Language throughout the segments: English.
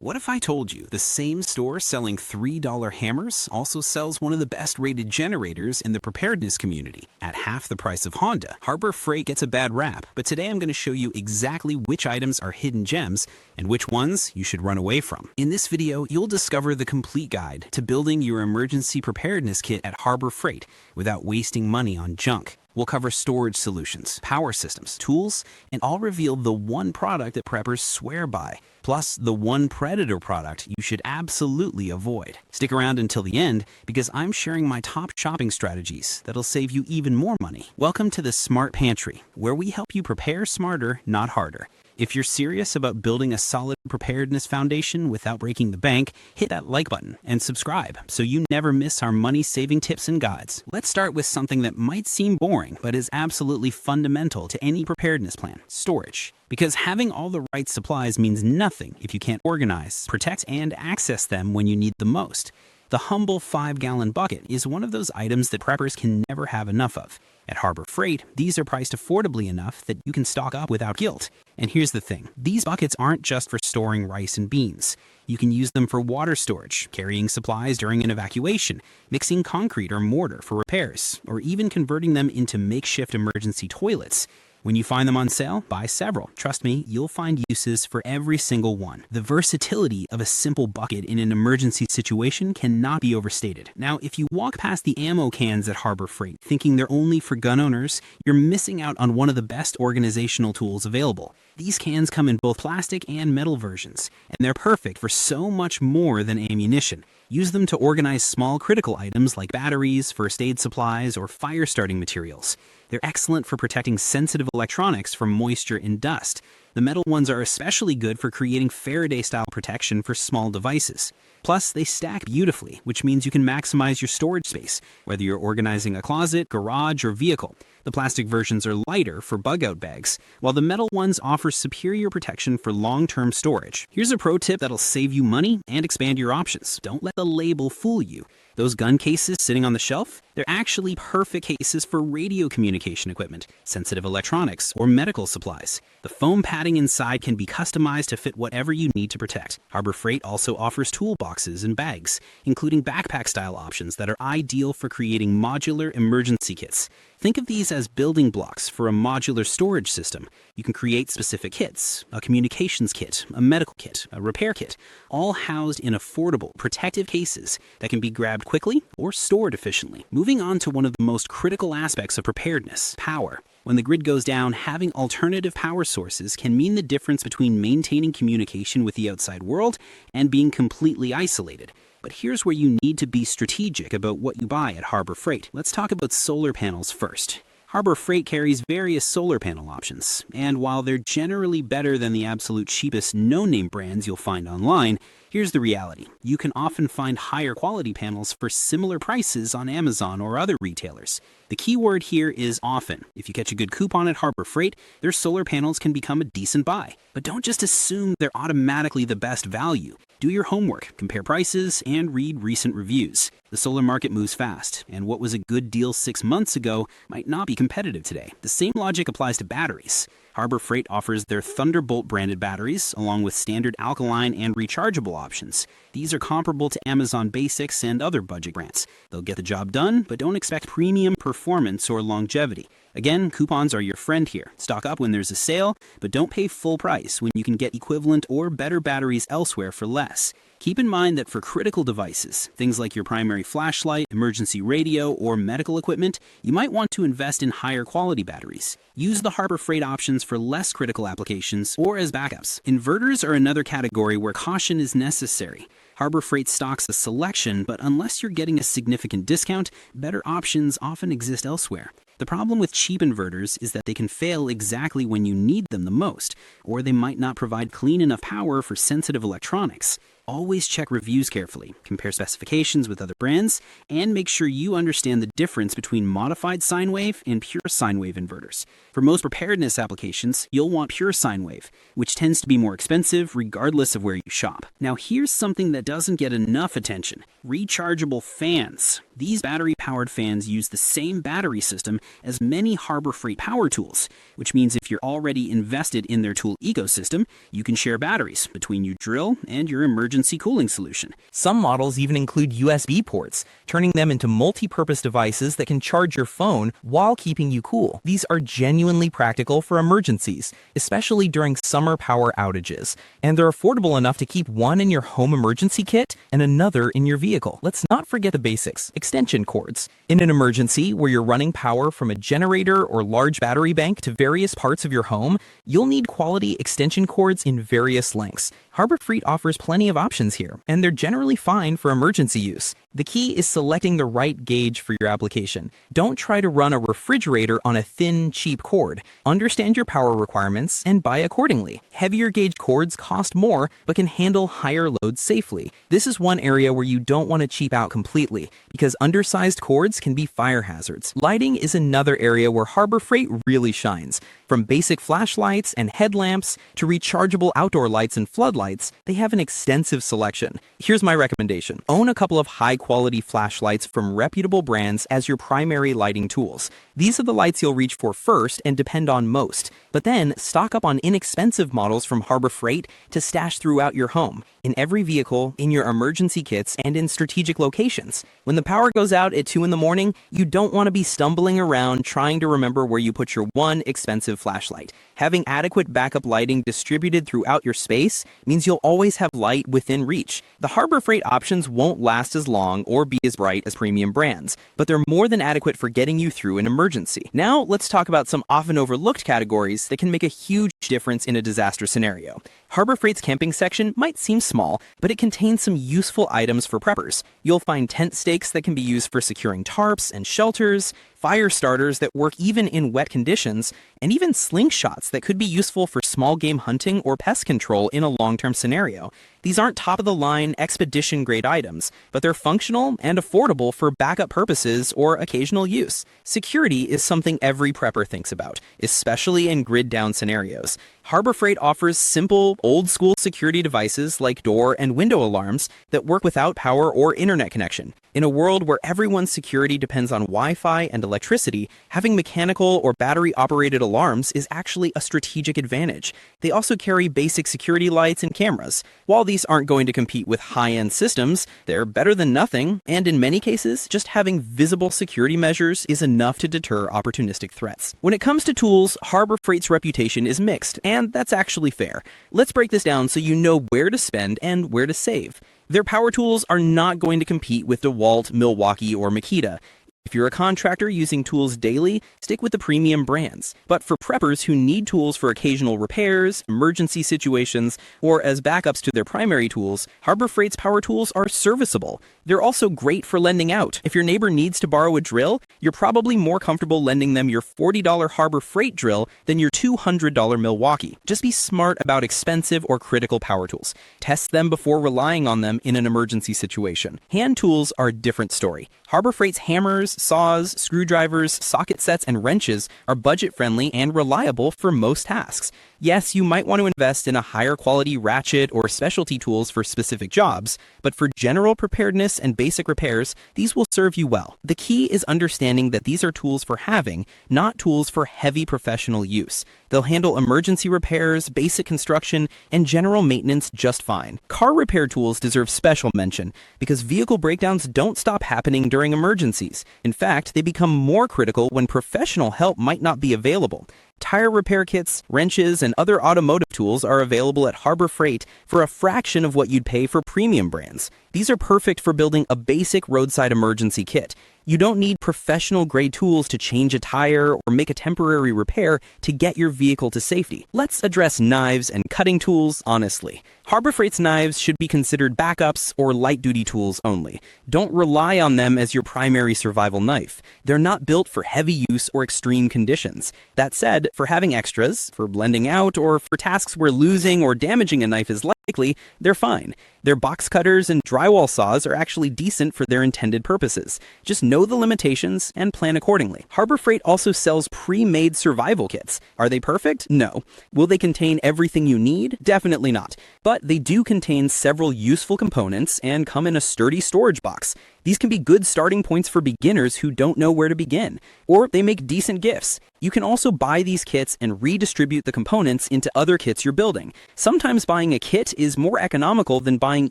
What if I told you the same store selling $3 hammers also sells one of the best rated generators in the preparedness community? At half the price of Honda, Harbor Freight gets a bad rap, but today I'm going to show you exactly which items are hidden gems and which ones you should run away from. In this video, you'll discover the complete guide to building your emergency preparedness kit at Harbor Freight without wasting money on junk. We'll cover storage solutions, power systems, tools, and I'll reveal the one product that preppers swear by, plus the one predator product you should absolutely avoid. Stick around until the end because I'm sharing my top shopping strategies that'll save you even more money. Welcome to the Smart Pantry, where we help you prepare smarter, not harder. If you're serious about building a solid preparedness foundation without breaking the bank, hit that like button and subscribe so you never miss our money-saving tips and guides. Let's start with something that might seem boring, but is absolutely fundamental to any preparedness plan: storage. Because having all the right supplies means nothing if you can't organize, protect, and access them when you need them most. The humble 5-gallon bucket is one of those items that preppers can never have enough of. At Harbor Freight, these are priced affordably enough that you can stock up without guilt. And here's the thing, these buckets aren't just for storing rice and beans. You can use them for water storage, carrying supplies during an evacuation, mixing concrete or mortar for repairs, or even converting them into makeshift emergency toilets. When you find them on sale, buy several. Trust me, you'll find uses for every single one. The versatility of a simple bucket in an emergency situation cannot be overstated. Now, if you walk past the ammo cans at Harbor Freight thinking they're only for gun owners, you're missing out on one of the best organizational tools available. These cans come in both plastic and metal versions, and they're perfect for so much more than ammunition. Use them to organize small critical items like batteries, first aid supplies, or fire starting materials. They're excellent for protecting sensitive electronics from moisture and dust. The metal ones are especially good for creating Faraday-style protection for small devices. Plus, they stack beautifully, which means you can maximize your storage space, whether you're organizing a closet, garage, or vehicle. The plastic versions are lighter for bug-out bags, while the metal ones offer superior protection for long-term storage. Here's a pro tip that'll save you money and expand your options. Don't let the label fool you. Those gun cases sitting on the shelf, they're actually perfect cases for radio communication equipment, sensitive electronics, or medical supplies. The foam padding inside can be customized to fit whatever you need to protect. Harbor Freight also offers toolboxes and bags, including backpack-style options that are ideal for creating modular emergency kits. Think of these as building blocks for a modular storage system. You can create specific kits: a communications kit, a medical kit, a repair kit, all housed in affordable, protective cases that can be grabbed quickly or stored efficiently. Moving on to one of the most critical aspects of preparedness: power. When the grid goes down, having alternative power sources can mean the difference between maintaining communication with the outside world and being completely isolated. But here's where you need to be strategic about what you buy at Harbor Freight. Let's talk about solar panels first. Harbor Freight carries various solar panel options, and while they're generally better than the absolute cheapest no-name brands you'll find online, here's the reality. You can often find higher quality panels for similar prices on Amazon or other retailers. The key word here is often. If you catch a good coupon at Harbor Freight, their solar panels can become a decent buy. But don't just assume they're automatically the best value. Do your homework, compare prices, and read recent reviews. The solar market moves fast, and what was a good deal 6 months ago might not be competitive today. The same logic applies to batteries. Harbor Freight offers their Thunderbolt branded batteries, along with standard alkaline and rechargeable options. These are comparable to Amazon Basics and other budget brands. They'll get the job done, but don't expect premium performance or longevity. Again, coupons are your friend here. Stock up when there's a sale, but don't pay full price when you can get equivalent or better batteries elsewhere for less. Keep in mind that for critical devices, things like your primary flashlight, emergency radio, or medical equipment, you might want to invest in higher quality batteries. Use the Harbor Freight options for less critical applications or as backups. Inverters are another category where caution is necessary. Harbor Freight stocks a selection, but unless you're getting a significant discount, better options often exist elsewhere. The problem with cheap inverters is that they can fail exactly when you need them the most, or they might not provide clean enough power for sensitive electronics. Always check reviews carefully, compare specifications with other brands, and make sure you understand the difference between modified sine wave and pure sine wave inverters. For most preparedness applications, you'll want pure sine wave, which tends to be more expensive regardless of where you shop. Now here's something that doesn't get enough attention: rechargeable fans. These battery-powered fans use the same battery system as many Harbor Freight power tools, which means if you're already invested in their tool ecosystem, you can share batteries between your drill and your emergency cooling solution. Some models even include USB ports, turning them into multi-purpose devices that can charge your phone while keeping you cool. These are genuinely practical for emergencies, especially during summer power outages, and they're affordable enough to keep one in your home emergency kit and another in your vehicle. Let's not forget the basics: extension cords. In an emergency where you're running power from a generator or large battery bank to various parts of your home, you'll need quality extension cords in various lengths. Harbor Freight offers plenty of options here, and they're generally fine for emergency use. The key is selecting the right gauge for your application. Don't try to run a refrigerator on a thin, cheap cord. Understand your power requirements and buy accordingly. Heavier gauge cords cost more, but can handle higher loads safely. This is one area where you don't want to cheap out completely, because undersized cords can be fire hazards. Lighting is another area where Harbor Freight really shines. From basic flashlights and headlamps to rechargeable outdoor lights and floodlights, they have an extensive selection. Here's my recommendation: own a couple of high-quality flashlights from reputable brands as your primary lighting tools. These are the lights you'll reach for first and depend on most. But then, stock up on inexpensive models from Harbor Freight to stash throughout your home, in every vehicle, in your emergency kits, and in strategic locations. When the power goes out at 2 in the morning, you don't want to be stumbling around trying to remember where you put your one expensive flashlight. Having adequate backup lighting distributed throughout your space means you'll always have light within reach. The Harbor Freight options won't last as long or be as bright as premium brands, but they're more than adequate for getting you through an emergency. Now, let's talk about some often overlooked categories that can make a huge difference in a disaster scenario. Harbor Freight's camping section might seem small, but it contains some useful items for preppers. You'll find tent stakes that can be used for securing tarps and shelters, fire starters that work even in wet conditions, and even slingshots that could be useful for small game hunting or pest control in a long-term scenario. These aren't top-of-the-line, expedition-grade items, but they're functional and affordable for backup purposes or occasional use. Security is something every prepper thinks about, especially in grid-down scenarios. Harbor Freight offers simple, old-school security devices like door and window alarms that work without power or internet connection. In a world where everyone's security depends on Wi-Fi and electricity, having mechanical or battery-operated alarms is actually a strategic advantage. They also carry basic security lights and cameras. While these aren't going to compete with high-end systems, they're better than nothing, and in many cases, just having visible security measures is enough to deter opportunistic threats. When it comes to tools, Harbor Freight's reputation is mixed, and that's actually fair. Let's break this down so you know where to spend and where to save. Their power tools are not going to compete with DeWalt, Milwaukee, or Makita. If you're a contractor using tools daily, stick with the premium brands. But for preppers who need tools for occasional repairs, emergency situations, or as backups to their primary tools, Harbor Freight's power tools are serviceable. They're also great for lending out. If your neighbor needs to borrow a drill, you're probably more comfortable lending them your $40 Harbor Freight drill than your $200 Milwaukee. Just be smart about expensive or critical power tools. Test them before relying on them in an emergency situation. Hand tools are a different story. Harbor Freight's hammers, saws, screwdrivers, socket sets, and wrenches are budget-friendly and reliable for most tasks. Yes, you might want to invest in a higher quality ratchet or specialty tools for specific jobs, but for general preparedness and basic repairs, these will serve you well. The key is understanding that these are tools for having, not tools for heavy professional use. They'll handle emergency repairs, basic construction, and general maintenance just fine. Car repair tools deserve special mention because vehicle breakdowns don't stop happening during emergencies. In fact, they become more critical when professional help might not be available. Tire repair kits, wrenches, and other automotive tools are available at Harbor Freight for a fraction of what you'd pay for premium brands. These are perfect for building a basic roadside emergency kit. You don't need professional-grade tools to change a tire or make a temporary repair to get your vehicle to safety. Let's address knives and cutting tools honestly. Harbor Freight's knives should be considered backups or light-duty tools only. Don't rely on them as your primary survival knife. They're not built for heavy use or extreme conditions. That said, for having extras, for blending out, or for tasks where losing or damaging a knife is likely, likely, they're fine. Their box cutters and drywall saws are actually decent for their intended purposes. Just know the limitations and plan accordingly. Harbor Freight also sells pre-made survival kits. Are they perfect? No. Will they contain everything you need? Definitely not. But they do contain several useful components and come in a sturdy storage box. These can be good starting points for beginners who don't know where to begin, or they make decent gifts. You can also buy these kits and redistribute the components into other kits you're building. Sometimes buying a kit is more economical than buying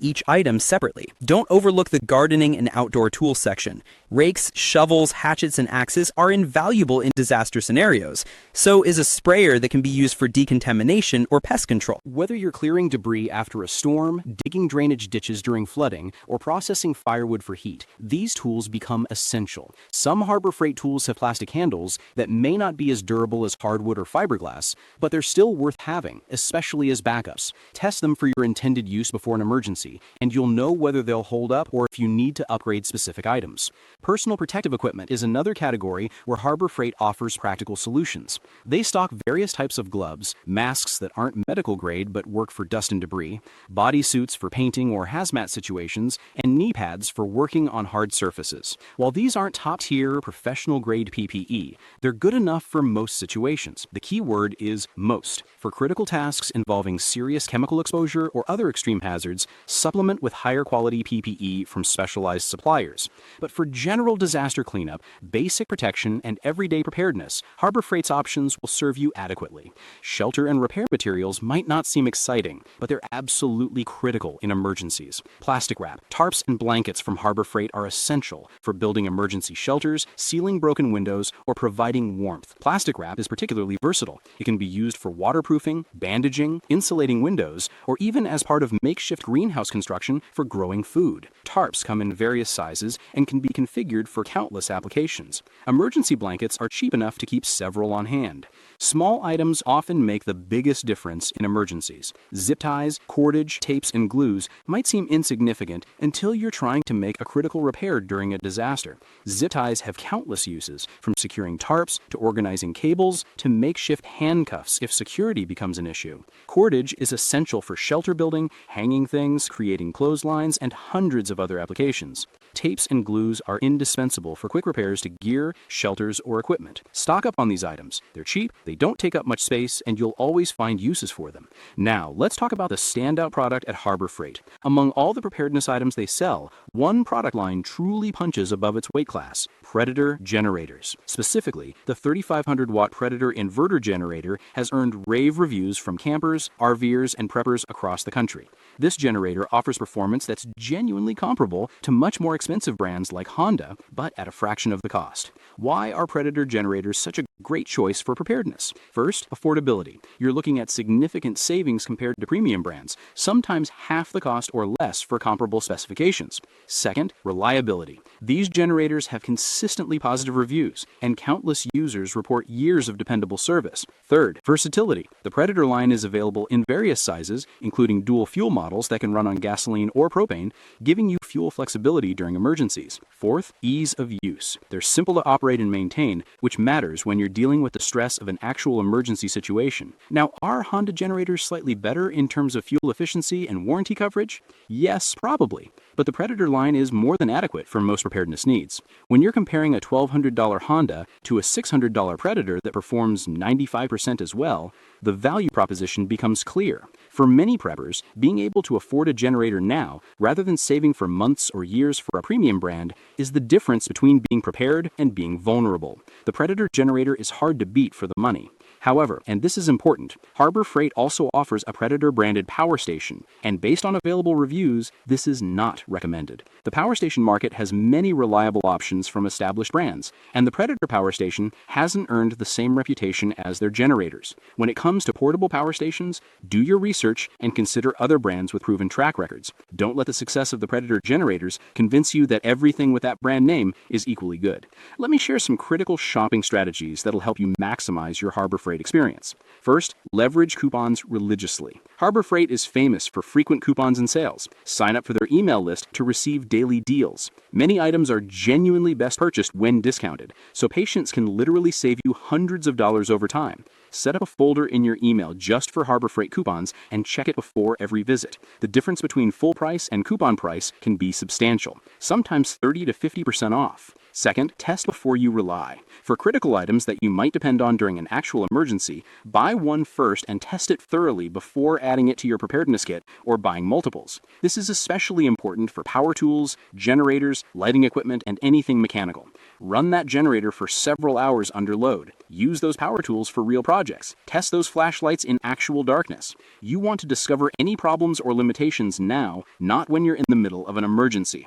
each item separately. Don't overlook the gardening and outdoor tools section. Rakes, shovels, hatchets, and axes are invaluable in disaster scenarios. So is a sprayer that can be used for decontamination or pest control. Whether you're clearing debris after a storm, digging drainage ditches during flooding, or processing firewood for heat, these tools become essential. Some Harbor Freight tools have plastic handles that may not be as durable as hardwood or fiberglass, but they're still worth having, especially as backups. Test them for your intended use before an emergency, and you'll know whether they'll hold up or if you need to upgrade specific items. Personal protective equipment is another category where Harbor Freight offers practical solutions. They stock various types of gloves, masks that aren't medical grade but work for dust and debris, bodysuits for painting or hazmat situations, and knee pads for working on hard surfaces. While these aren't top-tier, professional-grade PPE, they're good enough for most situations. The key word is most. For critical tasks involving serious chemical exposure or other extreme hazards, supplement with higher-quality PPE from specialized suppliers. But for general disaster cleanup, basic protection, and everyday preparedness, Harbor Freight's options will serve you adequately. Shelter and repair materials might not seem exciting, but they're absolutely critical in emergencies. Plastic wrap, tarps, and blankets from Harbor Freight are essential for building emergency shelters, sealing broken windows, or providing warmth. Plastic wrap is particularly versatile. It can be used for waterproofing, bandaging, insulating windows, or even as part of makeshift greenhouse construction for growing food. Tarps come in various sizes and can be configured for countless applications. Emergency blankets are cheap enough to keep several on hand. Small items often make the biggest difference in emergencies. Zip ties, cordage, tapes, and glues might seem insignificant until you're trying to make a critical repair during a disaster. Zip ties have countless uses, from securing tarps to organizing cables to makeshift handcuffs if security becomes an issue. Cordage is essential for shelter building, hanging things, creating clotheslines, and hundreds of other applications. Tapes and glues are indispensable for quick repairs to gear, shelters, or equipment. Stock up on these items. They're cheap, they don't take up much space, and you'll always find uses for them. Now, let's talk about the standout product at Harbor Freight. Among all the preparedness items they sell, one product line truly punches above its weight class: Predator generators. Specifically, the 3,500-watt Predator inverter generator has earned rave reviews from campers, RVers, and preppers across the country. This generator offers performance that's genuinely comparable to much more expensive brands like Honda, but at a fraction of the cost. Why are Predator generators such a great choice for preparedness? First, affordability. You're looking at significant savings compared to premium brands, sometimes half the cost or less for comparable specifications. Second, reliability. These generators have consistently positive reviews, and countless users report years of dependable service. Third, versatility. The Predator line is available in various sizes, including dual fuel models that can run on gasoline or propane, giving you fuel flexibility during emergencies. Fourth, ease of use. They're simple to operate and maintain, which matters when you're dealing with the stress of an actual emergency situation. Now, are Honda generators slightly better in terms of fuel efficiency and warranty coverage? Yes, probably. But the Predator line is more than adequate for most preparedness needs. When you're comparing a $1,200 Honda to a $600 Predator that performs 95% as well, the value proposition becomes clear. For many preppers, being able to afford a generator now, rather than saving for months or years for a premium brand, is the difference between being prepared and being vulnerable. The Predator generator is hard to beat for the money. However, and this is important, Harbor Freight also offers a Predator-branded power station, and based on available reviews, this is not recommended. The power station market has many reliable options from established brands, and the Predator power station hasn't earned the same reputation as their generators. When it comes to portable power stations, do your research and consider other brands with proven track records. Don't let the success of the Predator generators convince you that everything with that brand name is equally good. Let me share some critical shopping strategies that'll help you maximize your Harbor Freight experience. First, leverage coupons religiously. Harbor Freight is famous for frequent coupons and sales. Sign up for their email list to receive daily deals. Many items are genuinely best purchased when discounted, so patients can literally save you hundreds of dollars over time. Set up a folder in your email just for Harbor Freight coupons and check it before every visit. The difference between full price and coupon price can be substantial, sometimes 30 to 50% off. Second, test before you rely. For critical items that you might depend on during an actual emergency, buy one first and test it thoroughly before adding it to your preparedness kit or buying multiples. This is especially important for power tools, generators, lighting equipment, and anything mechanical. Run that generator for several hours under load. Use those power tools for real projects. Test those flashlights in actual darkness. You want to discover any problems or limitations now, not when you're in the middle of an emergency.